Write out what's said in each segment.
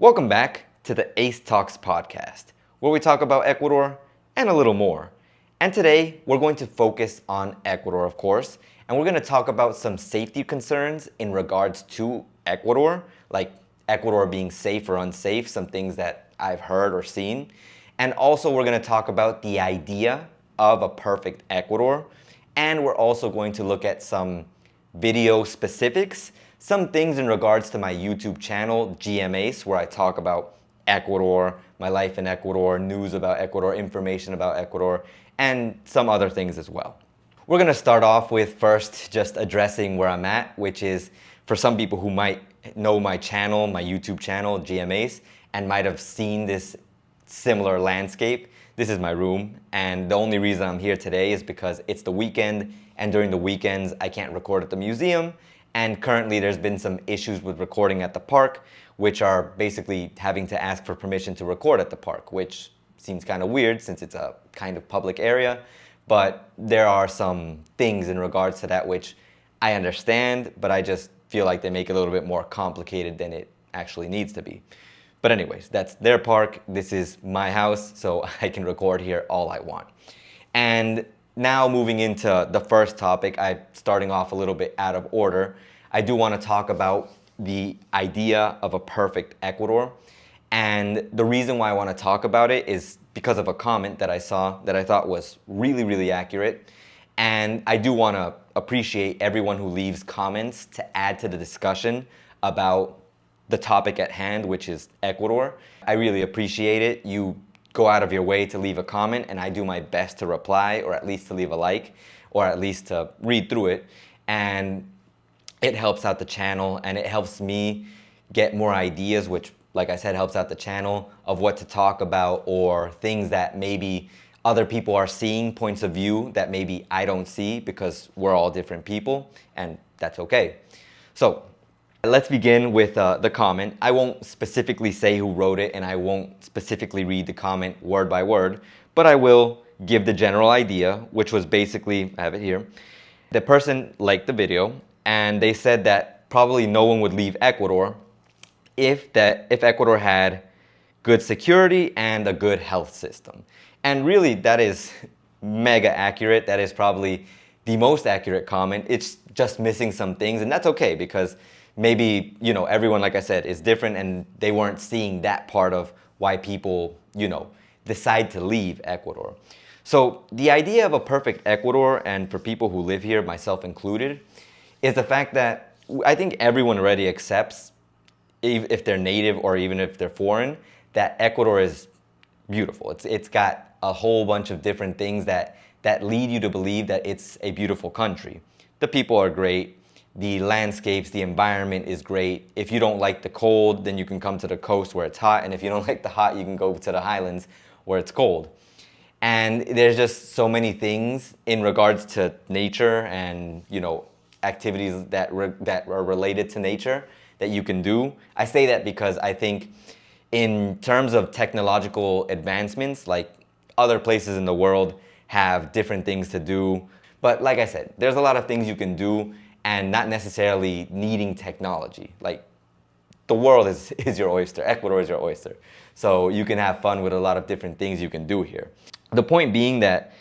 Welcome back to the Ace Talks podcast, where we talk about Ecuador and a little more. And today, we're going to focus on Ecuador, of course, and we're going to talk about some safety concerns in regards to Ecuador, like Ecuador being safe or unsafe, some things that I've heard or seen. And also, we're going to talk about the idea of a perfect Ecuador, and we're also going to look at some video specifics, some things in regards to my YouTube channel, GMAce, where I talk about Ecuador, my life in Ecuador, news about Ecuador, information about Ecuador, and some other things as well. We're going to start off with first just addressing where I'm at, which is for some people who might know my channel, my YouTube channel, GMAce, and might have seen this similar landscape. This is my room, and the only reason I'm here today is because it's the weekend, and during the weekends I can't record at the museum, and currently there's been some issues with recording at the park, which are basically having to ask for permission to record at the park, which seems kind of weird since it's a kind of public area, but there are some things in regards to that which I understand, but I just feel like they make it a little bit more complicated than it actually needs to be. But anyways, that's their park. This is my house, so I can record here all I want. And now moving into the first topic, I'm starting off a little bit out of order. I do want to talk about the idea of a perfect Ecuador. And the reason why I want to talk about it is because of a comment that I saw that I thought was really, really accurate. And I do want to appreciate everyone who leaves comments to add to the discussion about the topic at hand, which is Ecuador. I really appreciate it. You go out of your way to leave a comment, and I do my best to reply, or at least to leave a like, or at least to read through it. And it helps out the channel, and it helps me get more ideas, which, like I said, helps out the channel of what to talk about, or things that maybe other people are seeing, points of view that maybe I don't see, because we're all different people, and that's okay. So let's begin with the comment. I won't specifically say who wrote it, and I won't specifically read the comment word by word, but I will give the general idea, which was basically, I have it here. The person liked the video, and they said that probably no one would leave Ecuador if Ecuador had good security and a good health system. And really, that is mega accurate. That is probably the most accurate comment. It's just missing some things, and that's okay, because maybe, everyone, like I said, is different, and they weren't seeing that part of why people, decide to leave Ecuador. So the idea of a perfect Ecuador, and for people who live here, myself included, is the fact that I think everyone already accepts, if they're native or even if they're foreign, that Ecuador is beautiful. It's got a whole bunch of different things that lead you to believe that it's a beautiful country. The people are great. The landscapes, the environment is great. If you don't like the cold, then you can come to the coast where it's hot. And if you don't like the hot, you can go to the highlands where it's cold. And there's just so many things in regards to nature and, activities that are related to nature that you can do. I say that because I think in terms of technological advancements, like other places in the world have different things to do. But like I said, there's a lot of things you can do and not necessarily needing technology. Like, the world is your oyster. Ecuador is your oyster. So you can have fun with a lot of different things you can do here. The point being that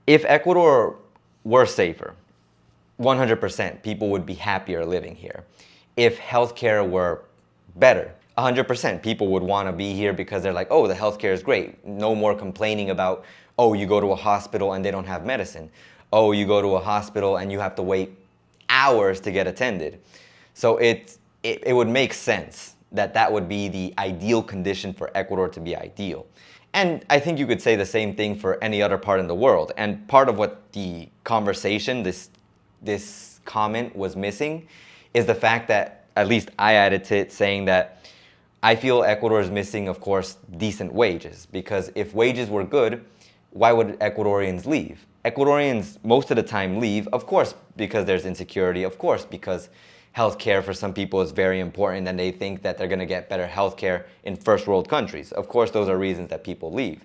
if Ecuador were safer, 100% people would be happier living here. If healthcare were better, 100% people would want to be here because they're like, oh, the healthcare is great. No more complaining about, oh, you go to a hospital and they don't have medicine. Oh, you go to a hospital and you have to wait hours to get attended. So it would make sense that would be the ideal condition for Ecuador to be ideal. And I think you could say the same thing for any other part in the world. And part of what the conversation, this comment was missing, is the fact that, at least I added to it, saying that I feel Ecuador is missing, of course, decent wages. Because if wages were good, why would Ecuadorians leave? Ecuadorians most of the time leave, of course, because there's insecurity, of course, because healthcare for some people is very important and they think that they're going to get better healthcare in first world countries. Of course, those are reasons that people leave.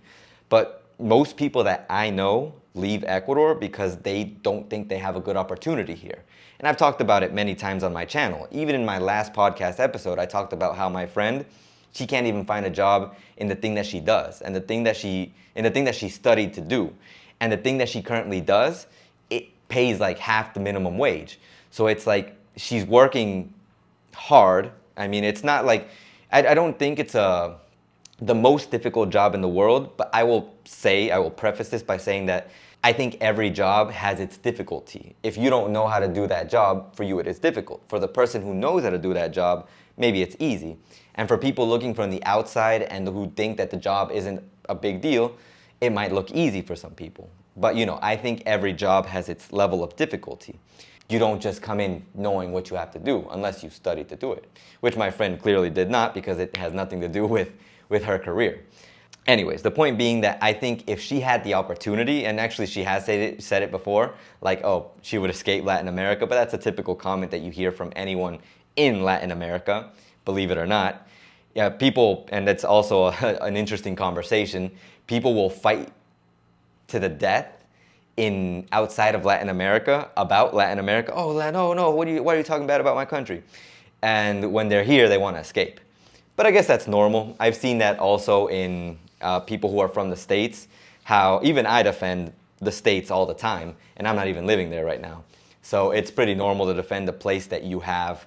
But most people that I know leave Ecuador because they don't think they have a good opportunity here. And I've talked about it many times on my channel. Even in my last podcast episode, I talked about how my friend She can't even find a job in the thing that she does, and the thing that she studied to do. And the thing that she currently does, it pays like half the minimum wage. So it's like she's working hard. I mean, it's not like, I don't think it's the most difficult job in the world, but I will preface this by saying that I think every job has its difficulty. If you don't know how to do that job, for you it is difficult. For the person who knows how to do that job, maybe it's easy. And for people looking from the outside and who think that the job isn't a big deal, it might look easy for some people. But I think every job has its level of difficulty. You don't just come in knowing what you have to do unless you study to do it, which my friend clearly did not, because it has nothing to do with her career. Anyways, the point being that I think if she had the opportunity, and actually she has said it before, like, oh, she would escape Latin America, but that's a typical comment that you hear from anyone in Latin America, believe it or not. Yeah, people, and that's also an interesting conversation, people will fight to the death in outside of Latin America about Latin America. Oh, no, why are you talking bad about my country? And when they're here, they want to escape. But I guess that's normal. I've seen that also in people who are from the States, how even I defend the States all the time, and I'm not even living there right now. So it's pretty normal to defend the place that you have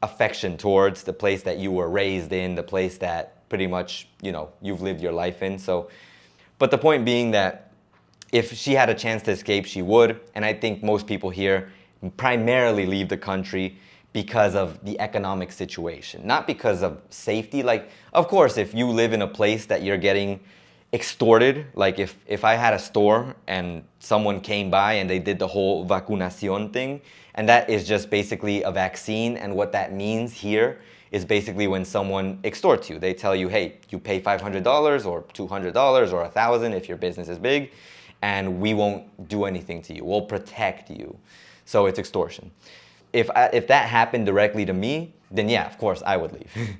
affection towards, the place that you were raised in, the place that pretty much, you've lived your life in. So, but the point being that if she had a chance to escape, she would. And I think most people here primarily leave the country because of the economic situation, not because of safety. Like, of course, if you live in a place that you're getting extorted, like if I had a store and someone came by and they did the whole vacunación thing, and that is just basically a vaccine, and what that means here is basically when someone extorts you. They tell you, hey, you pay $500 or $200 or $1,000 if your business is big, and we won't do anything to you. We'll protect you. So it's extortion. If that happened directly to me, then yeah, of course I would leave.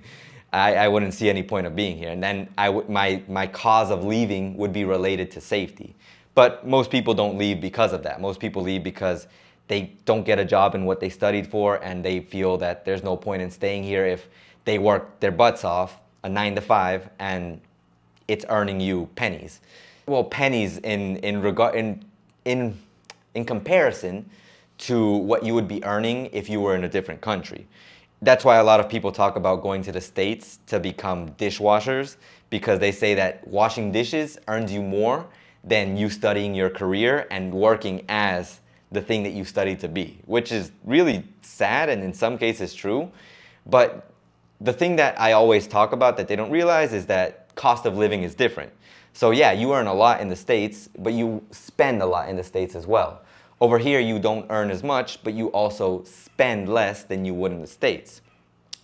I wouldn't see any point of being here. And then my cause of leaving would be related to safety. But most people don't leave because of that. Most people leave because they don't get a job in what they studied for, and they feel that there's no point in staying here if they work their butts off, a 9 to 5, and it's earning you pennies. Well, pennies in comparison to what you would be earning if you were in a different country. That's why a lot of people talk about going to the States to become dishwashers, because they say that washing dishes earns you more than you studying your career and working as the thing that you studied to be, which is really sad and in some cases true. But the thing that I always talk about that they don't realize is that cost of living is different. So yeah, you earn a lot in the States, but you spend a lot in the States as well. Over here, you don't earn as much, but you also spend less than you would in the States.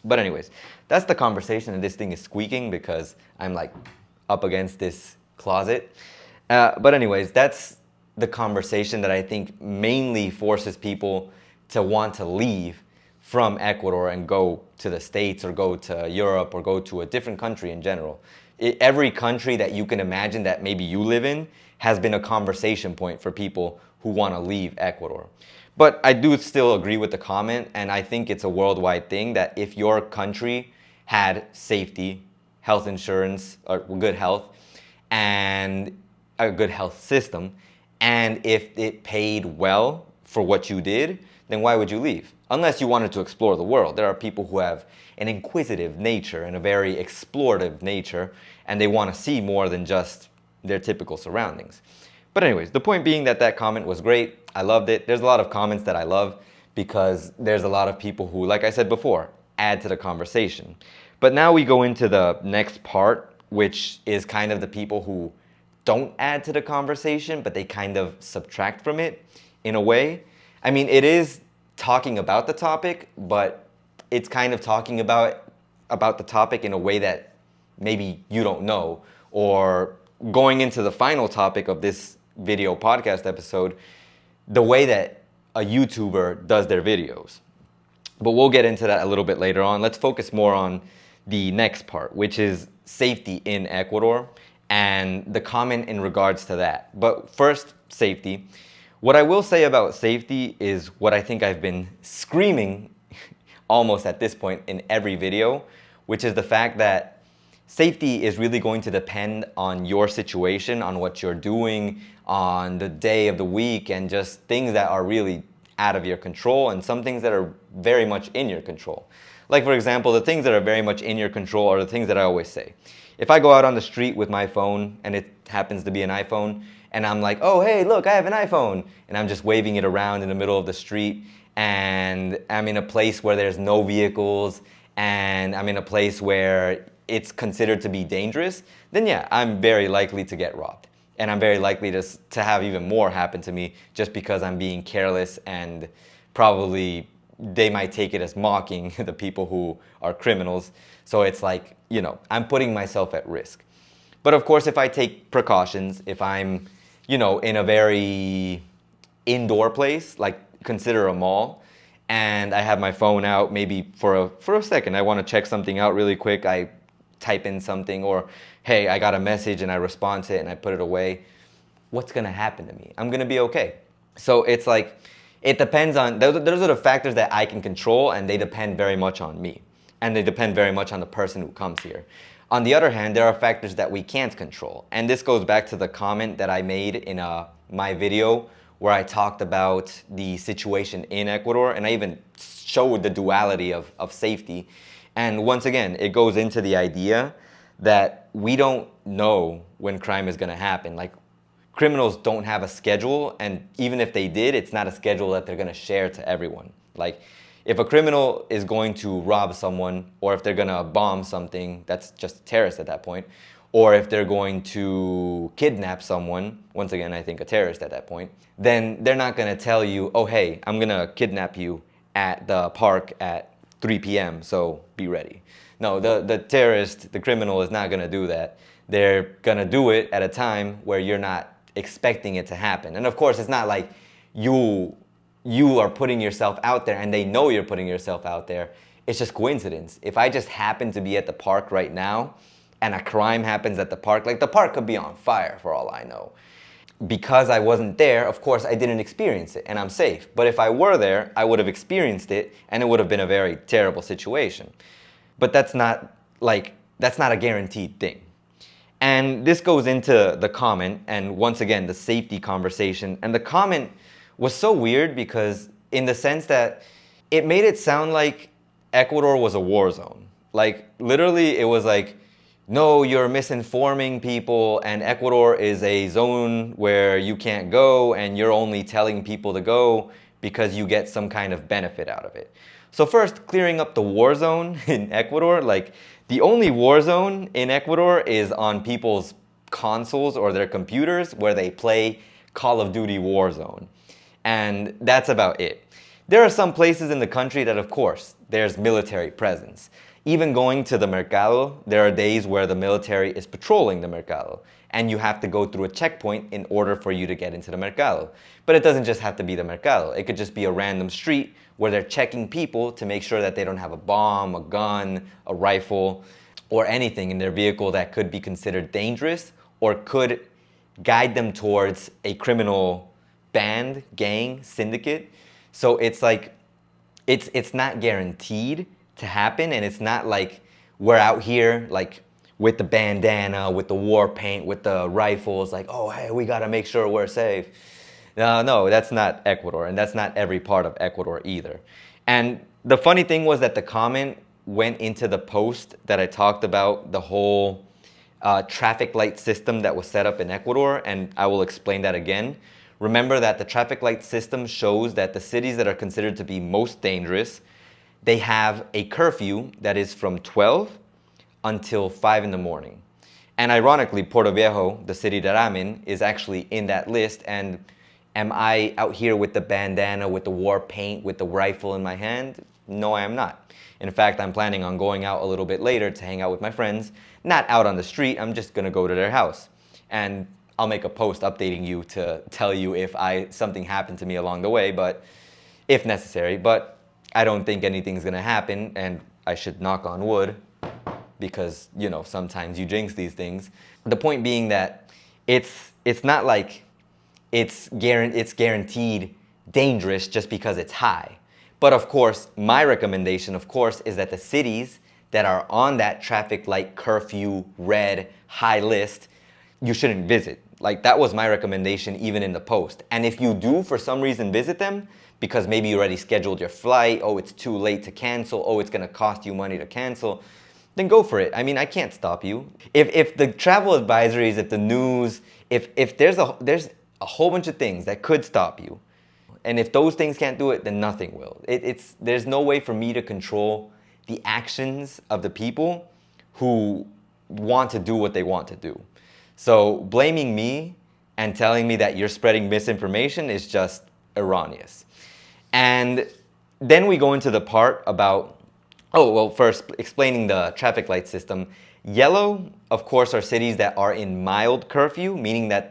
But anyways, that's the conversation, and this thing is squeaking because I'm like up against this closet. But anyways, that's the conversation that I think mainly forces people to want to leave from Ecuador and go to the States or go to Europe or go to a different country in general. Every country that you can imagine that maybe you live in has been a conversation point for people who want to leave Ecuador. But I do still agree with the comment, and I think it's a worldwide thing that if your country had safety, health insurance, or good health, and a good health system, and if it paid well for what you did, then why would you leave? Unless you wanted to explore the world. There are people who have an inquisitive nature and a very explorative nature, and they want to see more than just their typical surroundings. But anyways, the point being that comment was great. I loved it. There's a lot of comments that I love because there's a lot of people who, like I said before, add to the conversation. But now we go into the next part, which is kind of the people who don't add to the conversation, but they kind of subtract from it in a way. I mean, it is talking about the topic, but it's kind of talking about the topic in a way that maybe you don't know, or going into the final topic of this video podcast episode, the way that a YouTuber does their videos. But we'll get into that a little bit later on. Let's focus more on the next part, which is safety in Ecuador and the comment in regards to that. But first, safety. What I will say about safety is what I think I've been screaming almost at this point in every video, which is the fact that safety is really going to depend on your situation, on what you're doing, on the day of the week, and just things that are really out of your control and some things that are very much in your control. Like, for example, the things that are very much in your control are the things that I always say. If I go out on the street with my phone and it happens to be an iPhone, and I'm like, oh, hey, look, I have an iPhone, and I'm just waving it around in the middle of the street, and I'm in a place where there's no vehicles, and I'm in a place where it's considered to be dangerous, then yeah, I'm very likely to get robbed. And I'm very likely to have even more happen to me just because I'm being careless, and probably they might take it as mocking the people who are criminals. So it's like, I'm putting myself at risk. But of course, if I take precautions, if I'm, in a very indoor place, like consider a mall, and I have my phone out maybe for a second, I want to check something out really quick, I type in something, or hey, I got a message and I respond to it and I put it away, what's going to happen to me? I'm going to be okay. So it's like, it depends on, those are the factors that I can control, and they depend very much on me. And they depend very much on the person who comes here. On the other hand, there are factors that we can't control. And this goes back to the comment that I made in my video where I talked about the situation in Ecuador, and I even showed the duality of safety. And once again, it goes into the idea that we don't know when crime is going to happen. Like, criminals don't have a schedule, and even if they did, it's not a schedule that they're going to share to everyone. Like, if a criminal is going to rob someone, or if they're going to bomb something, that's just a terrorist at that point, or if they're going to kidnap someone, once again, I think a terrorist at that point, then they're not going to tell you, oh, hey, I'm going to kidnap you at the park at 3 p.m., so be ready. No, the terrorist, the criminal is not going to do that. They're going to do it at a time where you're not expecting it to happen. And of course, it's not like you are putting yourself out there and they know you're putting yourself out there. It's just coincidence. If I just happen to be at the park right now and a crime happens at the park, like the park could be on fire for all I know. Because I wasn't there, of course, I didn't experience it and I'm safe. But if I were there, I would have experienced it and it would have been a very terrible situation. But that's not a guaranteed thing. And this goes into the comment, and once again, the safety conversation. And the comment was so weird because in the sense that it made it sound like Ecuador was a war zone. Like, literally, it was like, no, you're misinforming people, and Ecuador is a zone where you can't go, and you're only telling people to go because you get some kind of benefit out of it. So first, clearing up the war zone in Ecuador, like, the only war zone in Ecuador is on people's consoles or their computers where they play Call of Duty Warzone. And that's about it. There are some places in the country that, of course, there's military presence. Even going to the mercado, there are days where the military is patrolling the mercado, and you have to go through a checkpoint in order for you to get into the mercado. But it doesn't just have to be the mercado. It could just be a random street where they're checking people to make sure that they don't have a bomb, a gun, a rifle, or anything in their vehicle that could be considered dangerous or could guide them towards a criminal band, gang, syndicate. So it's like, it's not guaranteed to happen, and it's not like we're out here like with the bandana, with the war paint, with the rifles, like, oh, hey, we gotta make sure we're safe. No, that's not Ecuador, and that's not every part of Ecuador either. And the funny thing was that the comment went into the post that I talked about, the whole traffic light system that was set up in Ecuador, and I will explain that again. Remember that the traffic light system shows that the cities that are considered to be most dangerous, they have a curfew that is from 12 until 5 in the morning. And ironically, Puerto Viejo, the city that I'm in, is actually in that list. And am I out here with the bandana, with the war paint, with the rifle in my hand? No, I am not. In fact, I'm planning on going out a little bit later to hang out with my friends. Not out on the street, I'm just gonna go to their house. And I'll make a post updating you to tell you if something happened to me along the way, but if necessary. But I don't think anything's gonna happen, and I should knock on wood because, sometimes you jinx these things. The point being that it's not like it's guaranteed dangerous just because it's high. But of course, my recommendation, of course, is that the cities that are on that traffic light curfew red high list, you shouldn't visit. Like, that was my recommendation even in the post. And if you do for some reason visit them, because maybe you already scheduled your flight, oh, it's too late to cancel, oh, it's gonna cost you money to cancel, then go for it. I mean, I can't stop you. If the travel advisories, if the news, if there's a whole bunch of things that could stop you, and if those things can't do it, then nothing will. There's no way for me to control the actions of the people who want to do what they want to do. So blaming me and telling me that you're spreading misinformation is just erroneous. And then we go into the part about, oh, well, first explaining the traffic light system. Yellow, of course, are cities that are in mild curfew, meaning that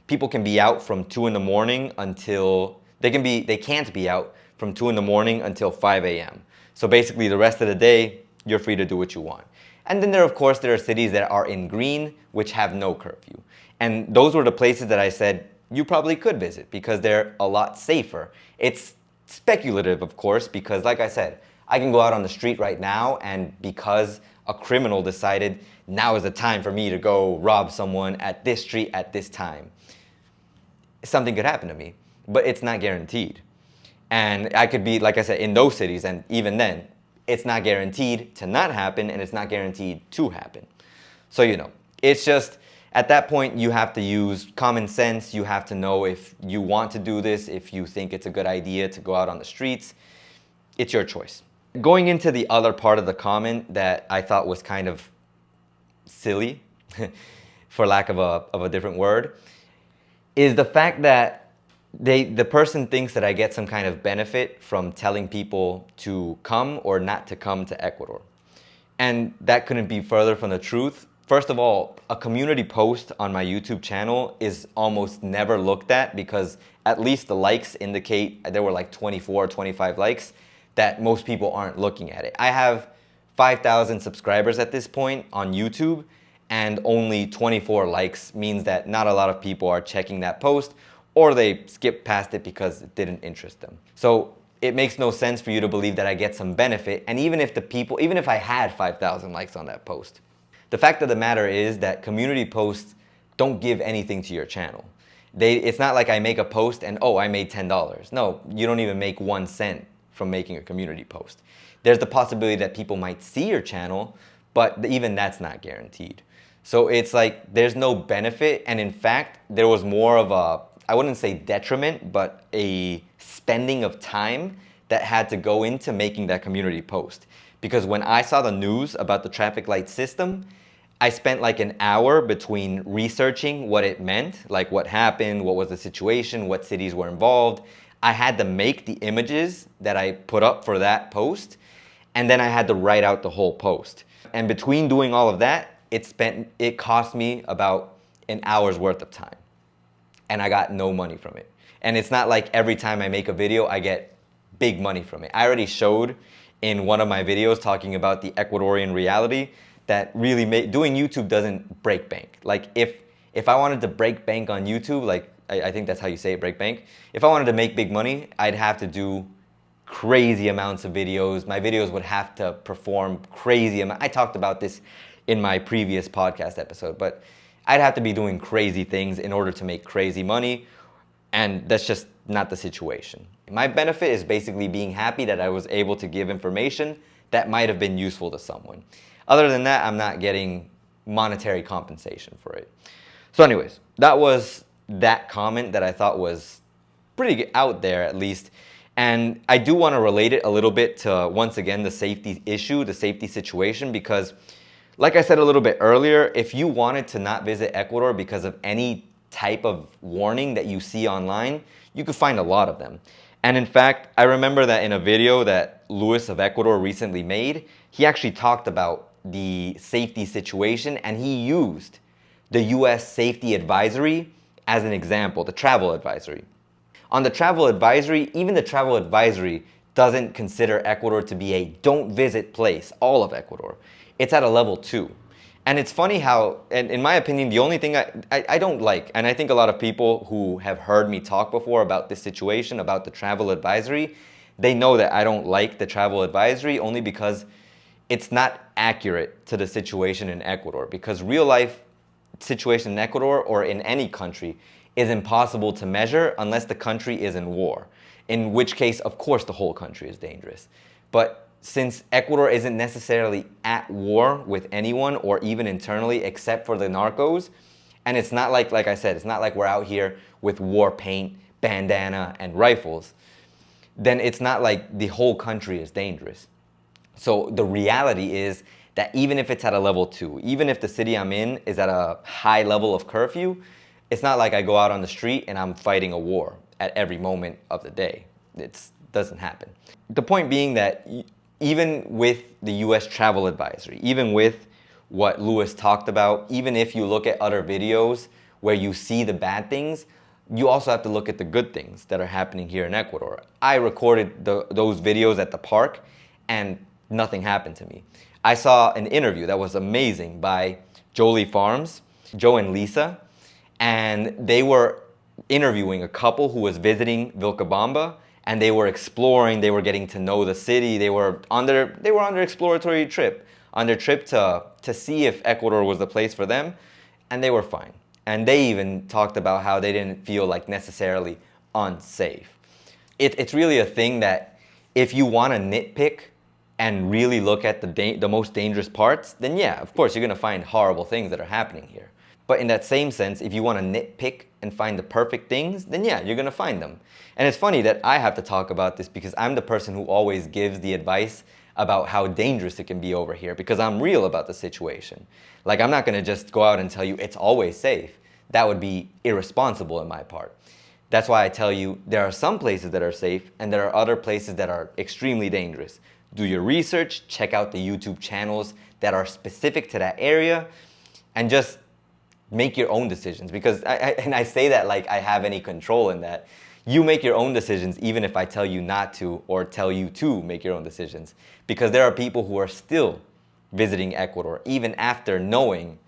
people can be out from 2 in the morning until, they can't be out from 2 in the morning until 5 a.m. So basically the rest of the day, you're free to do what you want. And then of course, there are cities that are in green, which have no curfew. And those were the places that I said you probably could visit because they're a lot safer. It's speculative, of course, because like I said, I can go out on the street right now, and because a criminal decided now is the time for me to go rob someone at this street at this time, something could happen to me, but it's not guaranteed. And I could be, like I said, in those cities, and even then, it's not guaranteed to not happen, and it's not guaranteed to happen. So, it's just, at that point, you have to use common sense. You have to know if you want to do this, if you think it's a good idea to go out on the streets. It's your choice. Going into the other part of the comment that I thought was kind of silly, for lack of a different word, is the fact that the person thinks that I get some kind of benefit from telling people to come or not to come to Ecuador. And that couldn't be further from the truth. First of all, a community post on my YouTube channel is almost never looked at because at least the likes indicate, there were like 24 or 25 likes, that most people aren't looking at it. I have 5,000 subscribers at this point on YouTube, and only 24 likes means that not a lot of people are checking that post, or they skip past it because it didn't interest them. So it makes no sense for you to believe that I get some benefit. And even if I had 5,000 likes on that post, the fact of the matter is that community posts don't give anything to your channel. It's not like I make a post and, oh, I made $10. No, you don't even make 1 cent from making a community post. There's the possibility that people might see your channel, but even that's not guaranteed. So it's like there's no benefit, and in fact, there was more of a, I wouldn't say detriment, but a spending of time that had to go into making that community post. Because when I saw the news about the traffic light system, I spent like an hour between researching what it meant, like what happened, what was the situation, what cities were involved. I had to make the images that I put up for that post, and then I had to write out the whole post. And between doing all of that, it cost me about an hour's worth of time. And I got no money from it. And it's not like every time I make a video, I get big money from it. I already showed in one of my videos talking about the Ecuadorian reality that really doing YouTube doesn't break bank. Like if I wanted to break bank on YouTube, like I think that's how you say it, break bank. If I wanted to make big money, I'd have to do crazy amounts of videos. My videos would have to perform crazy amounts. I talked about this in my previous podcast episode, but I'd have to be doing crazy things in order to make crazy money, and that's just not the situation. My benefit is basically being happy that I was able to give information that might have been useful to someone. Other than that, I'm not getting monetary compensation for it. So anyways, that was that comment that I thought was pretty out there, at least. And I do want to relate it a little bit to, once again, the safety issue, the safety situation, because like I said a little bit earlier, if you wanted to not visit Ecuador because of any type of warning that you see online, you could find a lot of them. And in fact, I remember that in a video that Luis of Ecuador recently made, he actually talked about the safety situation, and he used the US safety advisory as an example, the travel advisory. On the travel advisory, even the travel advisory doesn't consider Ecuador to be a don't visit place, all of Ecuador. It's at a level 2. And it's funny how, and in my opinion, the only thing I don't like, and I think a lot of people who have heard me talk before about this situation, about the travel advisory, they know that I don't like the travel advisory only because it's not accurate to the situation in Ecuador, because real life situation in Ecuador or in any country is impossible to measure unless the country is in war, in which case, of course, the whole country is dangerous. But since Ecuador isn't necessarily at war with anyone or even internally except for the narcos, and it's not like I said, it's not like we're out here with war paint, bandana, and rifles, then it's not like the whole country is dangerous. So the reality is that even if it's at a level 2, even if the city I'm in is at a high level of curfew, it's not like I go out on the street and I'm fighting a war at every moment of the day. It doesn't happen. The point being that even with the US travel advisory, even with what Lewis talked about, even if you look at other videos where you see the bad things, you also have to look at the good things that are happening here in Ecuador. I recorded those videos at the park and nothing happened to me. I saw an interview that was amazing by Jolie Farms, Joe and Lisa, and they were interviewing a couple who was visiting Vilcabamba, and they were exploring, they were getting to know the city, they were on their exploratory trip, on their trip to see if Ecuador was the place for them, and they were fine. And they even talked about how they didn't feel like necessarily unsafe. It's really a thing that if you want to nitpick and really look at the most dangerous parts, then yeah, of course, you're going to find horrible things that are happening here. But in that same sense, if you want to nitpick and find the perfect things, then yeah, you're going to find them. And it's funny that I have to talk about this because I'm the person who always gives the advice about how dangerous it can be over here because I'm real about the situation. Like, I'm not going to just go out and tell you it's always safe. That would be irresponsible on my part. That's why I tell you there are some places that are safe and there are other places that are extremely dangerous. Do your research, check out the YouTube channels that are specific to that area, and just make your own decisions. Because I say that like I have any control in that. You make your own decisions even if I tell you not to or tell you to make your own decisions. Because there are people who are still visiting Ecuador even after knowing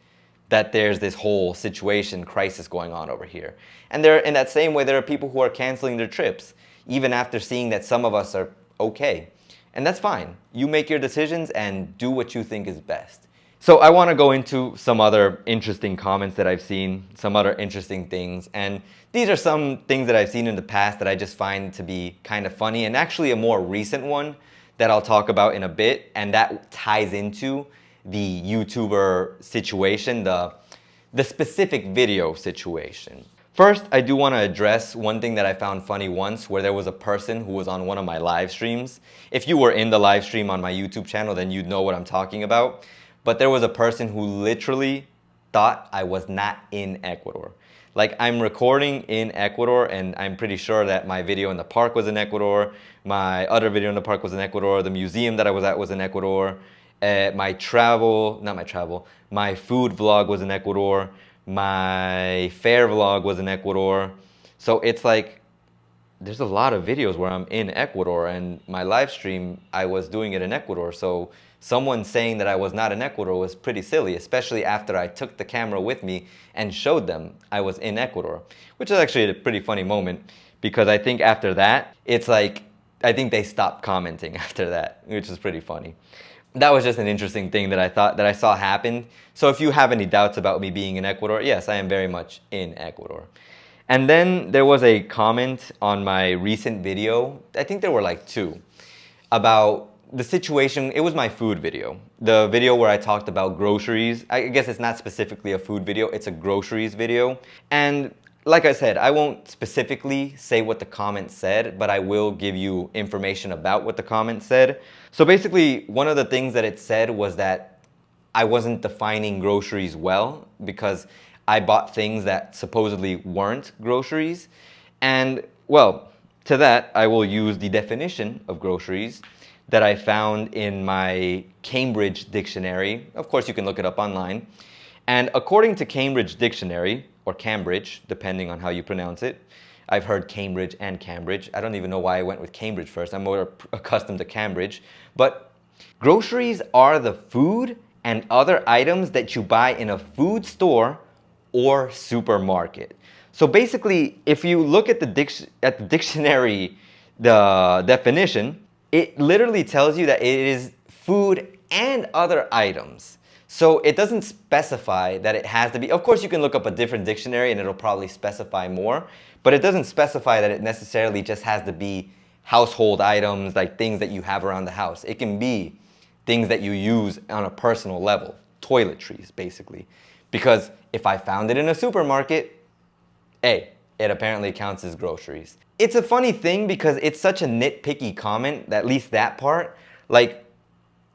that there's this whole situation, crisis going on over here. And there, in that same way, there are people who are canceling their trips even after seeing that some of us are okay. And that's fine. You make your decisions and do what you think is best. So I want to go into some other interesting comments that I've seen, some other interesting things. And these are some things that I've seen in the past that I just find to be kind of funny, and actually a more recent one that I'll talk about in a bit, and that ties into the YouTuber situation, the specific video situation. First, I do want to address one thing that I found funny once, where there was a person who was on one of my live streams. If you were in the live stream on my YouTube channel, then you'd know what I'm talking about. But there was a person who literally thought I was not in Ecuador. Like, I'm recording in Ecuador, and I'm pretty sure that my video in the park was in Ecuador, my other video in the park was in Ecuador, the museum that I was at was in Ecuador, my food vlog was in Ecuador, my fair vlog was in Ecuador. So it's like, there's a lot of videos where I'm in Ecuador, and my live stream, I was doing it in Ecuador. So someone saying that I was not in Ecuador was pretty silly, especially after I took the camera with me and showed them I was in Ecuador, which is actually a pretty funny moment because I think after that, it's like, I think they stopped commenting after that, which is pretty funny. That was just an interesting thing that I saw happen. So if you have any doubts about me being in Ecuador, yes, I am very much in Ecuador. And then there was a comment on my recent video, I think there were like two, about the situation. It was my food video. The video where I talked about groceries. I guess it's not specifically a food video, it's a groceries video. And like I said, I won't specifically say what the comment said, but I will give you information about what the comment said. So basically, one of the things that it said was that I wasn't defining groceries well because I bought things that supposedly weren't groceries. And well, to that, I will use the definition of groceries that I found in my Cambridge dictionary. Of course, you can look it up online. And according to Cambridge Dictionary, or Cambridge, depending on how you pronounce it. I've heard Cambridge and Cambridge. I don't even know why I went with Cambridge first. I'm more accustomed to Cambridge. But groceries are the food and other items that you buy in a food store or supermarket. So basically, if you look at the dictionary, the definition, it literally tells you that it is food and other items. So it doesn't specify that it has to be, of course you can look up a different dictionary and it'll probably specify more, but it doesn't specify that it necessarily just has to be household items, like things that you have around the house. It can be things that you use on a personal level, toiletries basically. Because if I found it in a supermarket, hey, it apparently counts as groceries. It's a funny thing because it's such a nitpicky comment, at least that part. Like,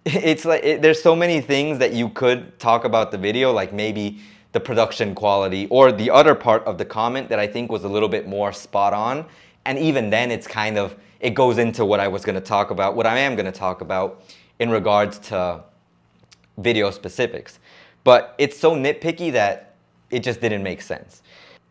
it's like there's so many things that you could talk about the video, like maybe the production quality or the other part of the comment that I think was a little bit more spot on. And even then it's kind of, it goes into what I was going to talk about, what I am going to talk about in regards to video specifics. But it's so nitpicky that it just didn't make sense.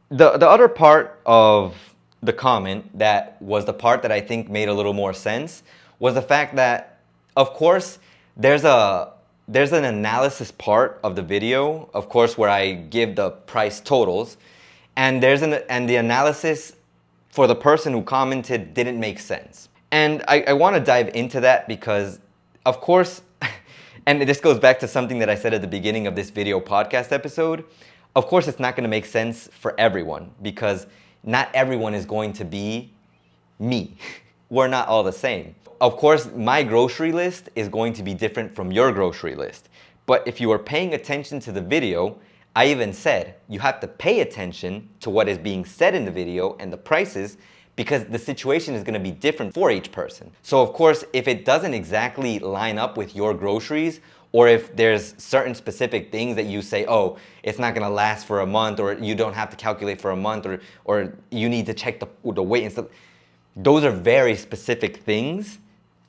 The other part of the comment that was the part that I think made a little more sense was the fact that, of course, there's an analysis part of the video, of course, where I give the price totals, and the analysis for the person who commented didn't make sense. And I want to dive into that because, of course, and this goes back to something that I said at the beginning of this video podcast episode, of course it's not going to make sense for everyone because not everyone is going to be me. We're not all the same. Of course, my grocery list is going to be different from your grocery list. But if you are paying attention to the video, I even said you have to pay attention to what is being said in the video and the prices because the situation is going to be different for each person. So of course, if it doesn't exactly line up with your groceries, or if there's certain specific things that you say, oh, it's not going to last for a month, or you don't have to calculate for a month, or you need to check the weight and stuff. Those are very specific things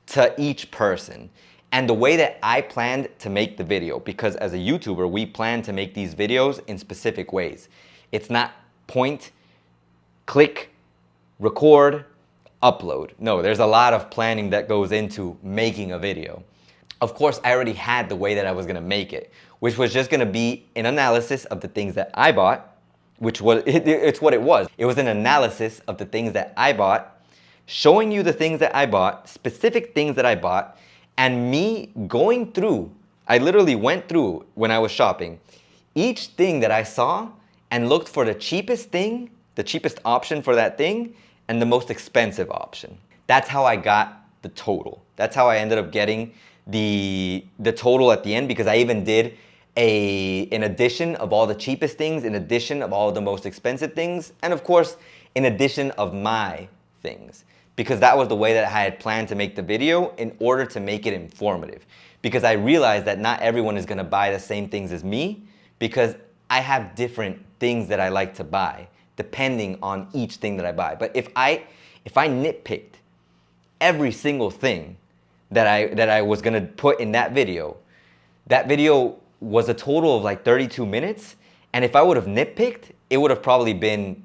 to each person. And the way that I planned to make the video, because as a YouTuber, we plan to make these videos in specific ways. It's not point, click, record, upload. No, there's a lot of planning that goes into making a video. Of course, I already had the way that I was gonna make it, which was just gonna be an analysis of the things that I bought, which was, it's what it was. It was an analysis of the things that I bought, showing you the things that I bought, specific things that I bought, and me going through, I literally went through when I was shopping, each thing that I saw and looked for the cheapest thing, the cheapest option for that thing, and the most expensive option. That's how I got the total. That's how I ended up getting the total at the end, because I even did an addition of all the cheapest things, an addition of all the most expensive things, and of course, an addition of my things. Because that was the way that I had planned to make the video in order to make it informative. Because I realized that not everyone is gonna buy the same things as me, because I have different things that I like to buy, depending on each thing that I buy. But if I nitpicked every single thing that I was gonna put in that video was a total of like 32 minutes. And if I would have nitpicked, it would have probably been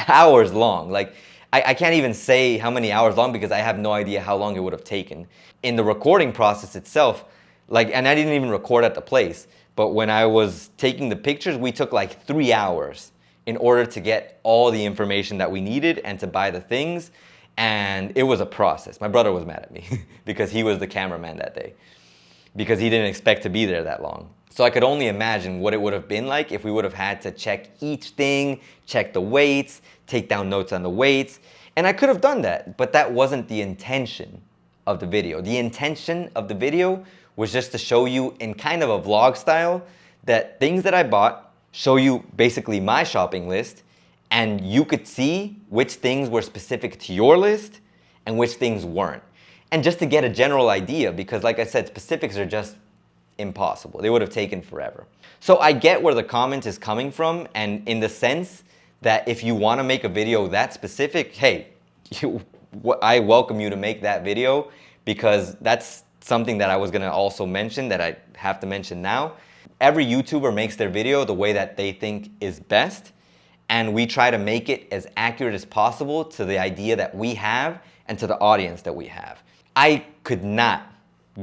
hours long. Like, I can't even say how many hours long because I have no idea how long it would have taken. In the recording process itself, and I didn't even record at the place, but when I was taking the pictures, we took like 3 hours in order to get all the information that we needed and to buy the things. And it was a process. My brother was mad at me because he was the cameraman that day, because he didn't expect to be there that long. So I could only imagine what it would have been like if we would have had to check each thing, check the weights, take down notes on the weights. And I could have done that, but that wasn't the intention of the video. The intention of the video was just to show you in kind of a vlog style that things that I bought, show you basically my shopping list, and you could see which things were specific to your list and which things weren't. And just to get a general idea, because like I said, specifics are just impossible. They would have taken forever. So I get where the comment is coming from, and in the sense that if you want to make a video that specific, hey, I welcome you to make that video, because that's something that I was going to also mention that I have to mention now. Every YouTuber makes their video the way that they think is best, and we try to make it as accurate as possible to the idea that we have and to the audience that we have. I could not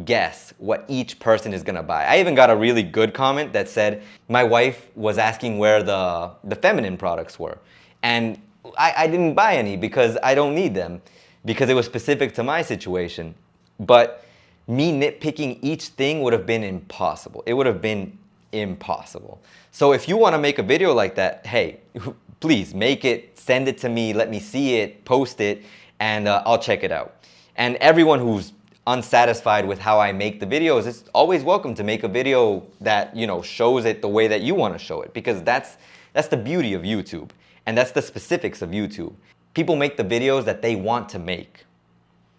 guess what each person is gonna buy. I even got a really good comment that said my wife was asking where the feminine products were, and I didn't buy any because I don't need them, because it was specific to my situation. But me nitpicking each thing would have been impossible. It would have been impossible. So if you want to make a video like that, hey, please make it, send it to me, let me see it, post it, and I'll check it out. And everyone who's unsatisfied with how I make the videos, it's always welcome to make a video that, you know, shows it the way that you want to show it, because that's the beauty of YouTube, and that's the specifics of YouTube. People make the videos that they want to make.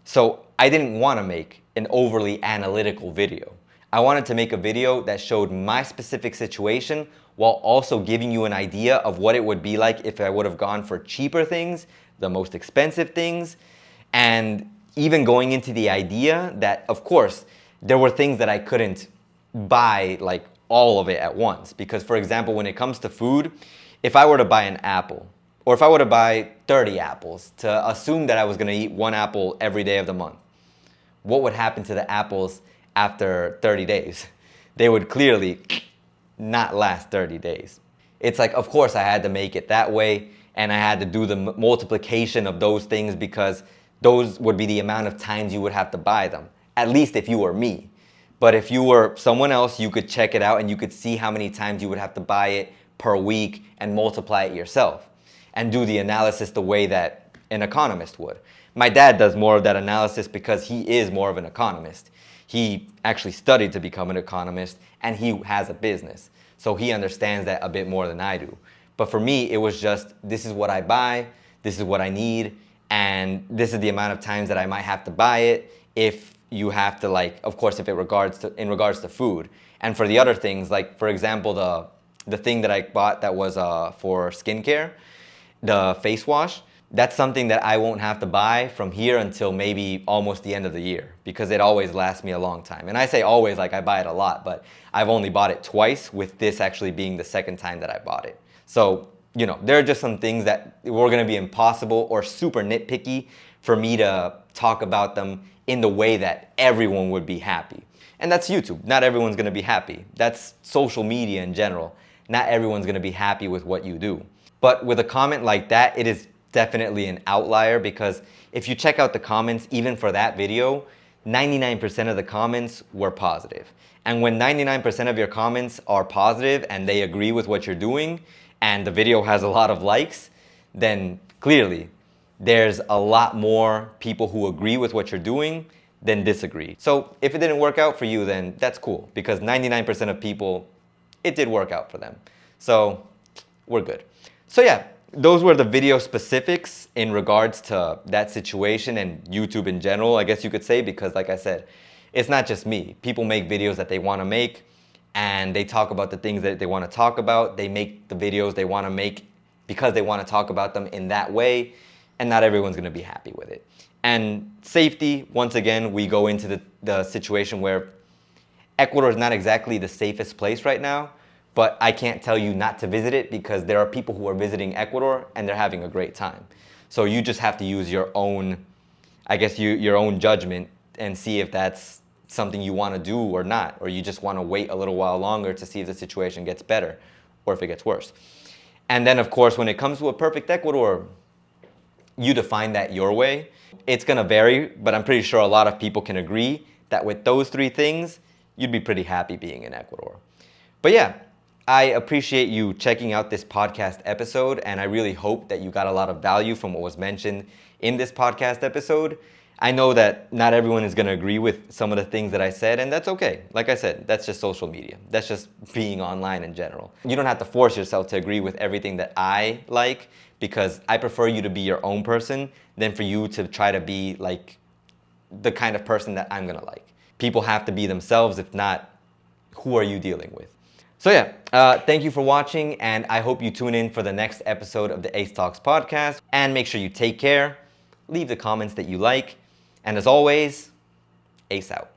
So I didn't want to make an overly analytical video. I wanted to make a video that showed my specific situation while also giving you an idea of what it would be like if I would have gone for cheaper things, the most expensive things, and even going into the idea that, of course, there were things that I couldn't buy, like all of it at once. Because, for example, when it comes to food, if I were to buy an apple, or if I were to buy 30 apples, to assume that I was going to eat one apple every day of the month, what would happen to the apples after 30 days? They would clearly not last 30 days. It's like, of course, I had to make it that way, and I had to do the multiplication of those things because those would be the amount of times you would have to buy them, at least if you were me. But if you were someone else, you could check it out and you could see how many times you would have to buy it per week and multiply it yourself and do the analysis the way that an economist would. My dad does more of that analysis because he is more of an economist. He actually studied to become an economist, and he has a business. So he understands that a bit more than I do. But for me, it was just, this is what I buy, this is what I need, and this is the amount of times that I might have to buy it if you have to, like, of course, if it in regards to food. And for the other things, like, for example, the thing that I bought that was for skincare, the face wash, that's something that I won't have to buy from here until maybe almost the end of the year, because it always lasts me a long time. And I say always like I buy it a lot, but I've only bought it twice, with this actually being the second time that I bought it. So, you know, there are just some things that were going to be impossible or super nitpicky for me to talk about them in the way that everyone would be happy. And that's YouTube. Not everyone's going to be happy. That's social media in general. Not everyone's going to be happy with what you do. But with a comment like that, it is definitely an outlier, because if you check out the comments, even for that video, 99% of the comments were positive. And when 99% of your comments are positive and they agree with what you're doing, and the video has a lot of likes, then clearly there's a lot more people who agree with what you're doing than disagree. So if it didn't work out for you, then that's cool, because 99% of people, it did work out for them. So we're good. So yeah, those were the video specifics in regards to that situation and YouTube in general, I guess you could say, because like I said, it's not just me. People make videos that they want to make, and they talk about the things that they want to talk about. They make the videos they want to make because they want to talk about them in that way, and not everyone's going to be happy with it. And safety, once again, we go into the situation where Ecuador is not exactly the safest place right now, but I can't tell you not to visit it, because there are people who are visiting Ecuador and they're having a great time. So you just have to use your own, I guess, your own judgment and see if that's something you want to do or not, or you just want to wait a little while longer to see if the situation gets better or if it gets worse. And then, of course, when it comes to a perfect Ecuador, you define that your way. It's going to vary, but I'm pretty sure a lot of people can agree that with those three things, you'd be pretty happy being in Ecuador. But yeah, I appreciate you checking out this podcast episode, and I really hope that you got a lot of value from what was mentioned in this podcast episode. I know that not everyone is going to agree with some of the things that I said, and that's okay. Like I said, that's just social media. That's just being online in general. You don't have to force yourself to agree with everything that I like, because I prefer you to be your own person than for you to try to be like the kind of person that I'm going to like. People have to be themselves. If not, who are you dealing with? So yeah, thank you for watching, and I hope you tune in for the next episode of the Ace Talks podcast. And make sure you take care, leave the comments that you like, and as always, Ace out.